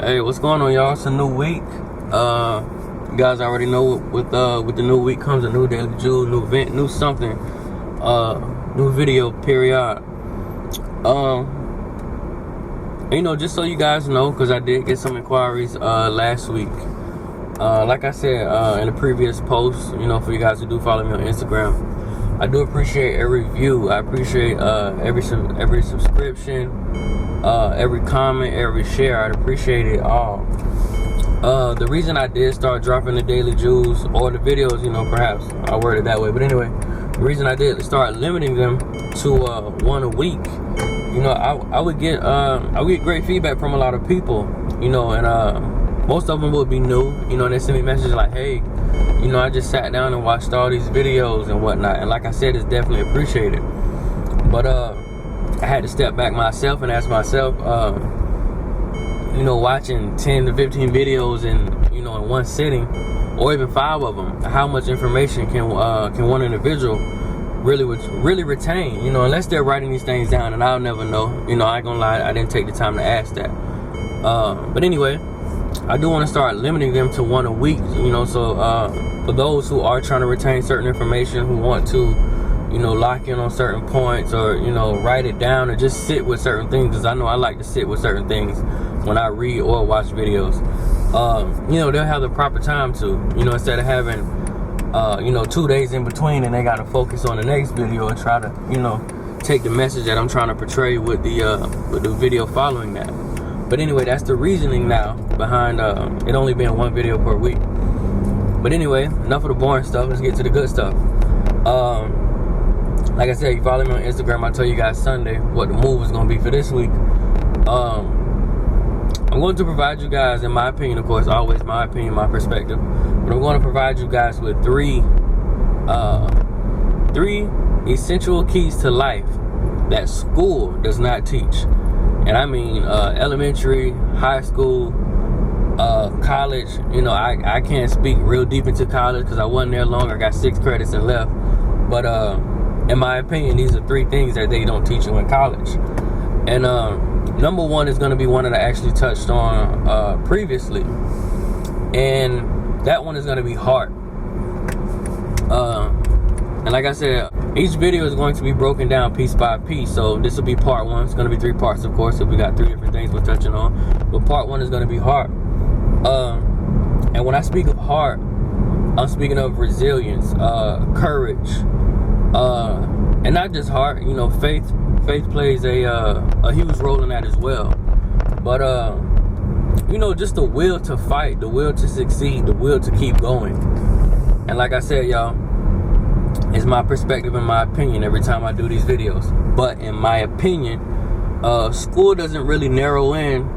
Hey, what's going on, y'all? It's a new week. You guys already know with the new week comes a new daily jewel, new event, new something, new video period. Just so you guys know, because I did get some inquiries last week. Like I said in the previous post, for you guys who do follow me on Instagram, I do appreciate every view. I appreciate every subscription. Every comment, every share, I'd appreciate it all. The reason I did start dropping the daily jewels or the videos, perhaps I word it that way, but anyway, the reason I did start limiting them to one a week, I would get great feedback from a lot of people, and most of them would be new, and they send me messages like, hey, I just sat down and watched all these videos and whatnot, and like I said, it's definitely appreciated. But I had to step back myself and ask myself, watching 10 to 15 videos in one sitting, or even 5 of them, how much information can one individual really retain? Unless they're writing these things down, and I'll never know. I ain't gonna lie, I didn't take the time to ask that. But anyway, I do want to start limiting them to one a week. So for those who are trying to retain certain information, who want to lock in on certain points, or write it down, or just sit with certain things, because I know I like to sit with certain things when I read or watch videos. They'll have the proper time to, instead of having 2 days in between and they got to focus on the next video and try to take the message that I'm trying to portray with the video following that. But anyway, that's the reasoning now behind it only being one video per week. But anyway, enough of the boring stuff. Let's get to the good stuff. Like I said, you follow me on Instagram, I'll tell you guys Sunday what the move is going to be for this week. I'm going to provide you guys, in my opinion, of course, always my opinion, my perspective, but I'm going to provide you guys with three essential keys to life that school does not teach. And I mean elementary, high school, college. I can't speak real deep into college because I wasn't there long. I got 6 credits and left. But in my opinion, these are 3 things that they don't teach you in college. And number 1 is going to be one that I actually touched on previously. And that one is going to be heart. And like I said, each video is going to be broken down piece by piece. So this will be part 1. It's going to be 3 parts, of course. So we got 3 different things we're touching on. But part 1 is going to be heart. And when I speak of heart, I'm speaking of resilience, courage, and not just heart. Faith plays a huge role in that as well. But just the will to fight, the will to succeed, the will to keep going. And like I said, y'all, it's my perspective and my opinion every time I do these videos. But in my opinion, school doesn't really narrow in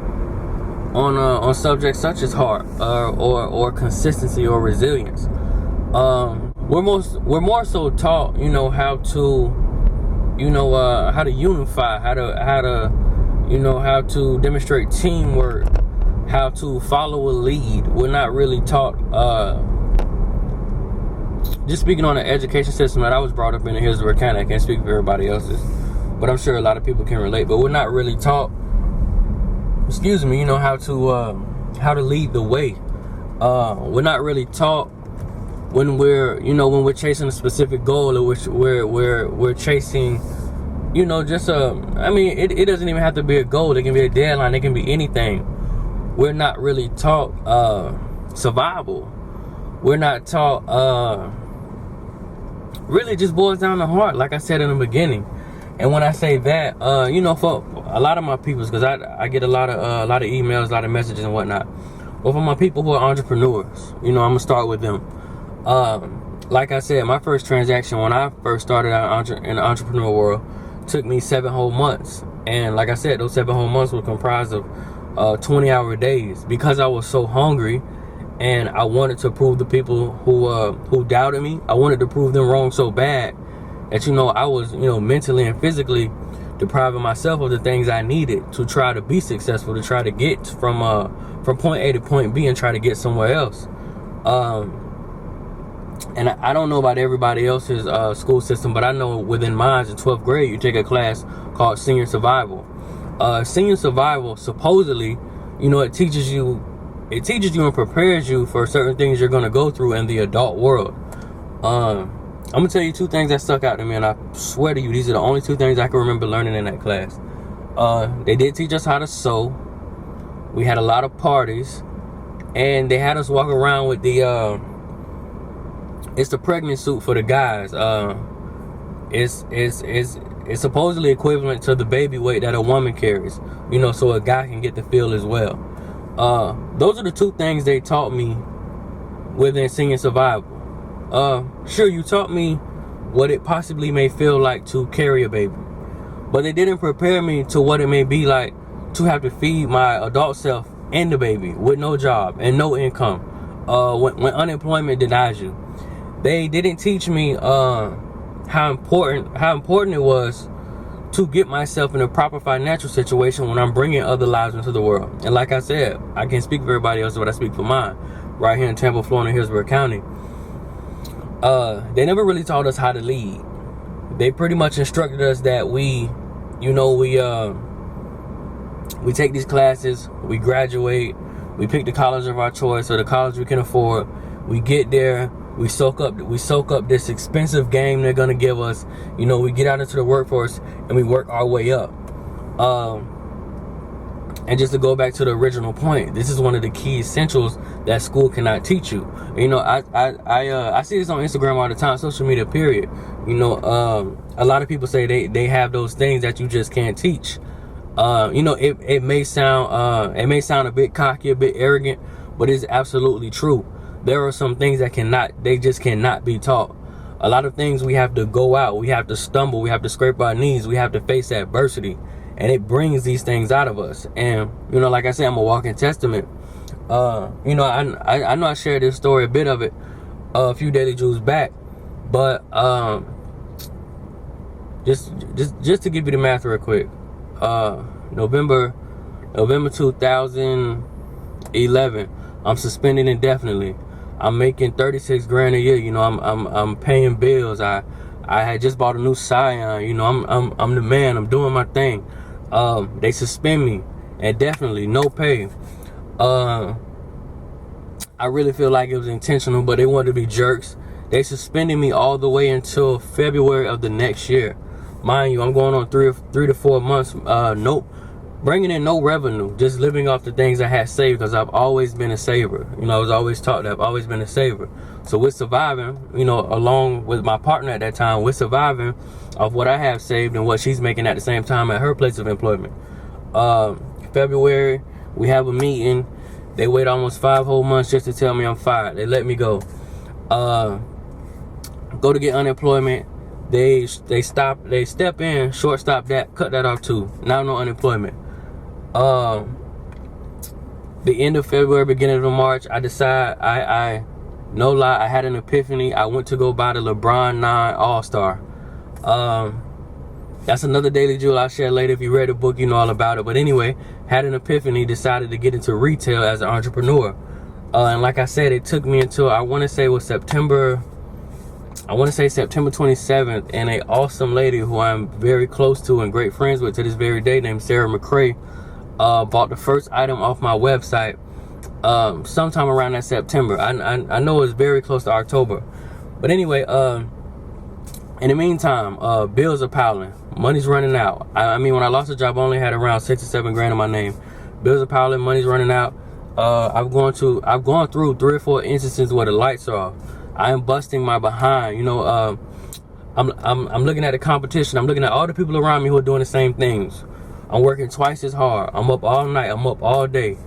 on subjects such as heart or consistency or resilience. We're more so taught, how to unify, how to demonstrate teamwork, how to follow a lead. We're not really taught. Just speaking on the education system that I was brought up in, here's where I can't speak for everybody else's, but I'm sure a lot of people can relate. But we're not really taught. How to lead the way. We're not really taught when we're chasing a specific goal, or we're chasing, it doesn't even have to be a goal. It can be a deadline. It can be anything. We're not really taught survival. We're not taught. Really, just boils down to heart, like I said in the beginning. And when I say that, for a lot of my people, because I get a lot of emails, a lot of messages and whatnot. But for my people who are entrepreneurs, I'm gonna start with them. Like I said, my first transaction when I first started out in the entrepreneur world took me 7 whole months. And like I said, those 7 whole months were comprised of 20-hour days, because I was so hungry and I wanted to prove the people who doubted me. I wanted to prove them wrong so bad that I was mentally and physically depriving myself of the things I needed to try to be successful, to try to get from point A to point B and try to get somewhere else. And I don't know about everybody else's school system, but I know within mine, in 12th grade, you take a class called Senior Survival. Senior Survival supposedly You know, it teaches you and prepares you for certain things you're gonna go through in the adult world. I'm gonna tell you 2 things that stuck out to me, and I swear to you, these are the only 2 things I can remember learning in that class. They did teach us how to sew. We had a lot of parties, and they had us walk around with the it's the pregnant suit for the guys. It's supposedly equivalent to the baby weight that a woman carries, you know, so a guy can get the feel as well. Those are the 2 things they taught me within singing survival. Sure, you taught me what it possibly may feel like to carry a baby, but they didn't prepare me to what it may be like to have to feed my adult self and the baby with no job and no income, when unemployment denies you. They didn't teach me how important it was to get myself in a proper financial situation when I'm bringing other lives into the world. And like I said, I can't speak for everybody else, but I speak for mine right here in Tampa, Florida, Hillsborough County. They never really taught us how to lead. They pretty much instructed us that we take these classes, we graduate, we pick the college of our choice or the college we can afford. We get there, we soak up this expensive game they're gonna give us. You know, we get out into the workforce and we work our way up. And just to go back to the original point, this is one of the key essentials that school cannot teach you. You know, I see this on Instagram all the time, social media period. You know, a lot of people say they have those things that you just can't teach. You know, it may sound a bit cocky, a bit arrogant, but it's absolutely true. There are some things that they just cannot be taught. A lot of things we have to go out, we have to stumble, we have to scrape our knees, we have to face adversity, and it brings these things out of us. And you know, like I said, I'm a walking testament. You know, I know I shared this story, a bit of it, a few Daily Jews back, but just to give you the math real quick. November 2011, I'm suspended indefinitely. I'm making 36 grand a year. You know, I'm paying bills. I had just bought a new Scion. You know, I'm the man. I'm doing my thing. They suspend me indefinitely, no pay. I really feel like it was intentional, but they wanted to be jerks. They suspended me all the way until February of the next year. Mind you, I'm going on 3 to 4 months. Bringing in no revenue, just living off the things I had saved, because I've always been a saver. You know, I was always taught that I've always been a saver. So we're surviving, you know, along with my partner at that time, we're surviving off what I have saved and what she's making at the same time at her place of employment. February, we have a meeting. They wait almost 5 whole months just to tell me I'm fired. They let me go. Go to get unemployment. They step in, shortstop that, cut that off too. Now no unemployment. The end of February, beginning of March, I decide, I no lie, I had an epiphany. I went to go buy the LeBron 9 All-Star. That's another Daily Jewel I'll share later. If you read the book, you know all about it. But anyway, had an epiphany, decided to get into retail as an entrepreneur. And like I said, it took me until, I want to say it was September 27th, and a awesome lady who I'm very close to and great friends with to this very day, named Sarah McCrae, bought the first item off my website sometime around that September. I know it's very close to October. But anyway, in the meantime, bills are piling. Money's running out. I mean, when I lost a job, I only had around 6 or 7 grand in my name. Bills are piling, money's running out. I've gone through 3 or 4 instances where the lights are off. I am busting my behind. You know, I'm looking at the competition. I'm looking at all the people around me who are doing the same things. I'm working twice as hard. I'm up all night. I'm up all day.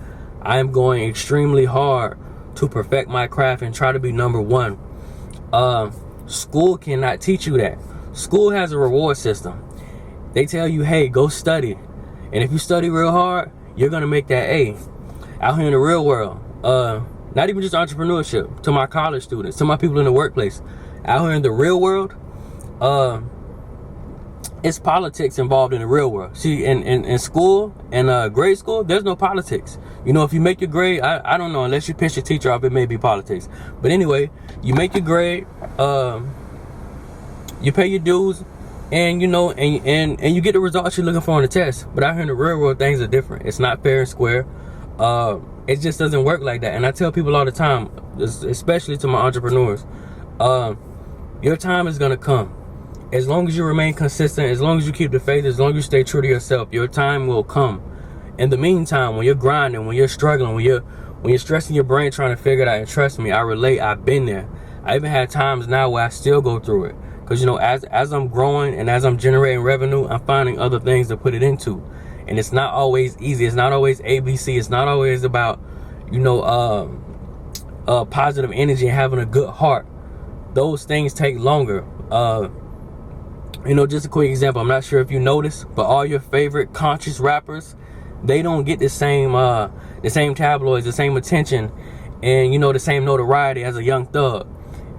I am going extremely hard to perfect my craft and try to be number one. School cannot teach you that. School has a reward system. They tell you, hey, go study. And if you study real hard, you're going to make that A. Out here in the real world, not even just entrepreneurship, to my college students, to my people in the workplace, out here in the real world, it's politics involved in the real world. See, in school, in grade school, there's no politics. You know, if you make your grade, I don't know, unless you piss your teacher off, it may be politics. But anyway, you make your grade, you pay your dues, and you know, and you get the results you're looking for on the test. But out here in the real world, things are different. It's not fair and square. It just doesn't work like that. And I tell people all the time, especially to my entrepreneurs, your time is gonna come. As long as you remain consistent, as long as you keep the faith, as long as you stay true to yourself, your time will come. In the meantime, when you're grinding, when you're struggling, when you're stressing your brain trying to figure it out, and trust me, I relate, I've been there. I even had times now where I still go through it. Because, you know, as I'm growing and as I'm generating revenue, I'm finding other things to put it into. And it's not always easy. It's not always ABC. It's not always about, you know, positive energy and having a good heart. Those things take longer. You know, just a quick example. I'm not sure if you noticed, but all your favorite conscious rappers, they don't get the same tabloids, the same attention, and, you know, the same notoriety as a Young Thug.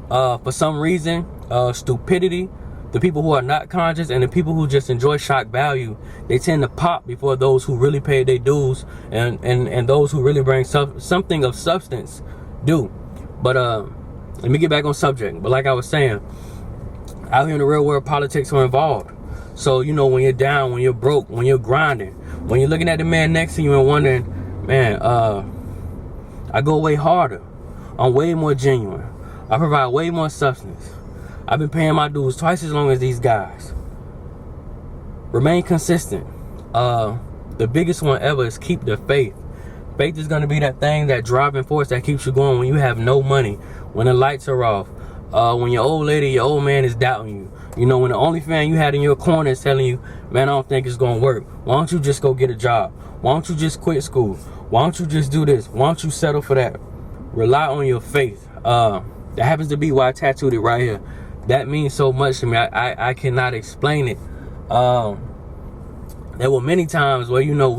For some reason, stupidity, the people who are not conscious and the people who just enjoy shock value, they tend to pop before those who really pay their dues and those who really bring something of substance do. But let me get back on subject. But like I was saying, out here in the real world, politics are involved. So, you know, when you're down, when you're broke, when you're grinding, when you're looking at the man next to you and wondering, man, I go way harder. I'm way more genuine. I provide way more substance. I've been paying my dues twice as long as these guys. Remain consistent. The biggest one ever is keep the faith. Faith is going to be that thing, that driving force that keeps you going when you have no money, when the lights are off, when your old lady, your old man is doubting you. You know, when the only fan you had in your corner is telling you, man, I don't think it's going to work. Why don't you just go get a job? Why don't you just quit school? Why don't you just do this? Why don't you settle for that? Rely on your faith. That happens to be why I tattooed it right here. That means so much to me. I cannot explain it. There were many times where, you know,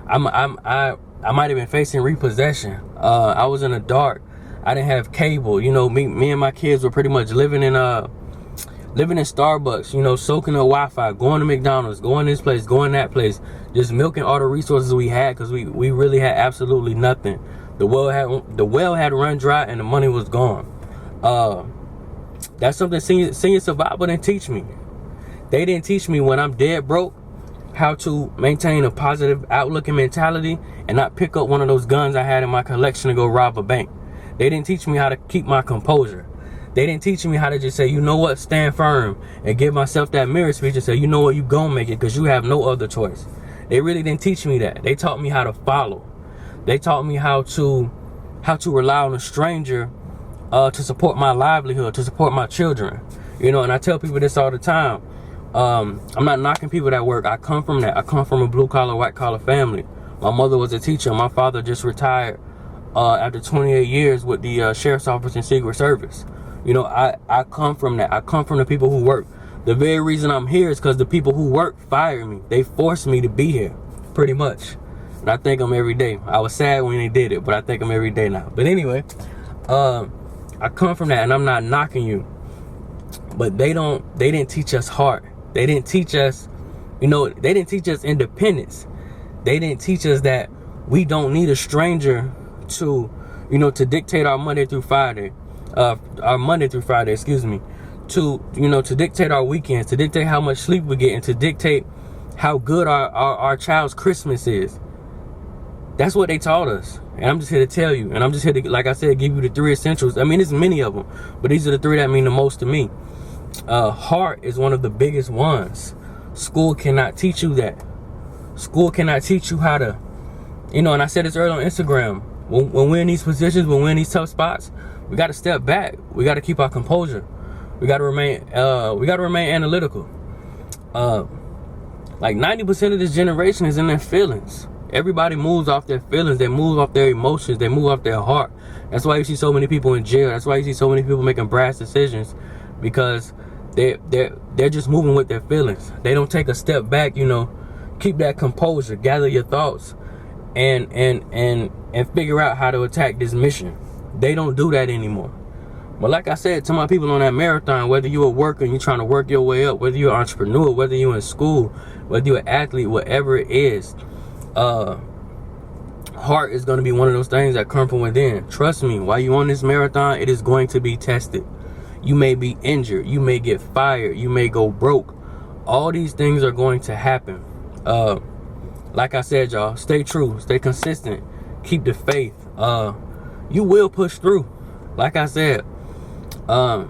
I might have been facing repossession. I was in the dark. I didn't have cable. You know, me and my kids were pretty much living in Starbucks, you know, soaking up Wi-Fi, going to McDonald's, going this place, going that place, just milking all the resources we had because we really had absolutely nothing. The well had run dry and the money was gone. That's something senior survival didn't teach me. They didn't teach me when I'm dead broke how to maintain a positive outlook and mentality and not pick up one of those guns I had in my collection to go rob a bank. They didn't teach me how to keep my composure. They didn't teach me how to just say, you know what, stand firm, and give myself that mirror speech and say, you know what, you gonna make it because you have no other choice. They really didn't teach me that. They taught me how to follow. They taught me how to rely on a stranger to support my livelihood, to support my children. You know, and I tell people this all the time. I'm not knocking people that work. I come from that. I come from a blue collar, white collar family. My mother was a teacher. My father just retired after 28 years with the Sheriff's Office and Secret Service. You know, I come from that. I come from the people who work. The very reason I'm here is because the people who work fired me. They forced me to be here, pretty much. And I thank them every day. I was sad when they did it, but I thank them every day now. But anyway, I come from that, and I'm not knocking you. But they didn't teach us heart. They didn't teach us, you know, they didn't teach us independence. They didn't teach us that we don't need a stranger to, you know, to dictate our Monday through Friday, to, you know, to dictate our weekends, to dictate how much sleep we get, and to dictate how good our child's Christmas is. That's what they taught us. And I'm just here to tell you, and I'm just here to, like I said, give you the 3 essentials. I mean, there's many of them, but these are the 3 that mean the most to me. Heart is one of the biggest ones. School cannot teach you that. School cannot teach you how to, you know, and I said this earlier on Instagram, when we're in these positions, when we're in these tough spots, we got to step back. We got to keep our composure. We got to remain analytical. Like 90% of this generation is in their feelings. Everybody moves off their feelings. They move off their emotions. They move off their heart. That's why you see so many people in jail. That's why you see so many people making brash decisions, because they're just moving with their feelings. They don't take a step back, you know, keep that composure, gather your thoughts, and figure out how to attack this mission. They don't do that anymore. But like I said to my people on that marathon, whether you're a worker and you're trying to work your way up, whether you're an entrepreneur, whether you're in school, whether you're an athlete, whatever it is, heart is going to be one of those things that come from within. Trust me, while you're on this marathon, it is going to be tested. You may be injured. You may get fired. You may go broke. All these things are going to happen. Like I said, y'all, stay true, stay consistent, keep the faith. You will push through. Like I said, I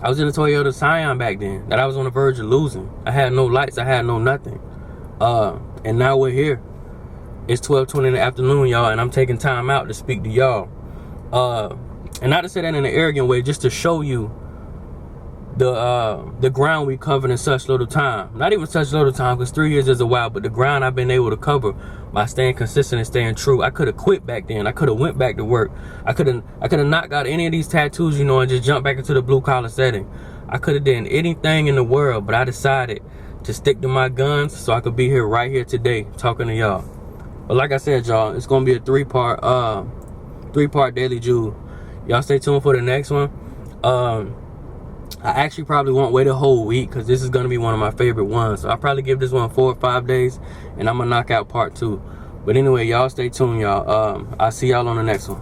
was in a Toyota Scion back then that I was on the verge of losing. I had no lights, I had no nothing. And now we're here. It's 12:20 in the afternoon, y'all, and I'm taking time out to speak to y'all. And not to say that in an arrogant way, just to show you the ground we covered in such little time. Not even such little time, because 3 years is a while, but the ground I've been able to cover by staying consistent and staying true. I could have quit back then. I could have went back to work. I could have not got any of these tattoos, you know, and just jumped back into the blue collar setting. I could have done anything in the world, but I decided to stick to my guns so I could be here right here today talking to y'all. But like I said, y'all, it's gonna be a three-part Daily Jewel. Y'all stay tuned for the next one. I actually probably won't wait a whole week because this is going to be one of my favorite ones. So I'll probably give this one 4 or 5 days and I'm going to knock out part 2. But anyway, y'all stay tuned, y'all. I'll see y'all on the next one.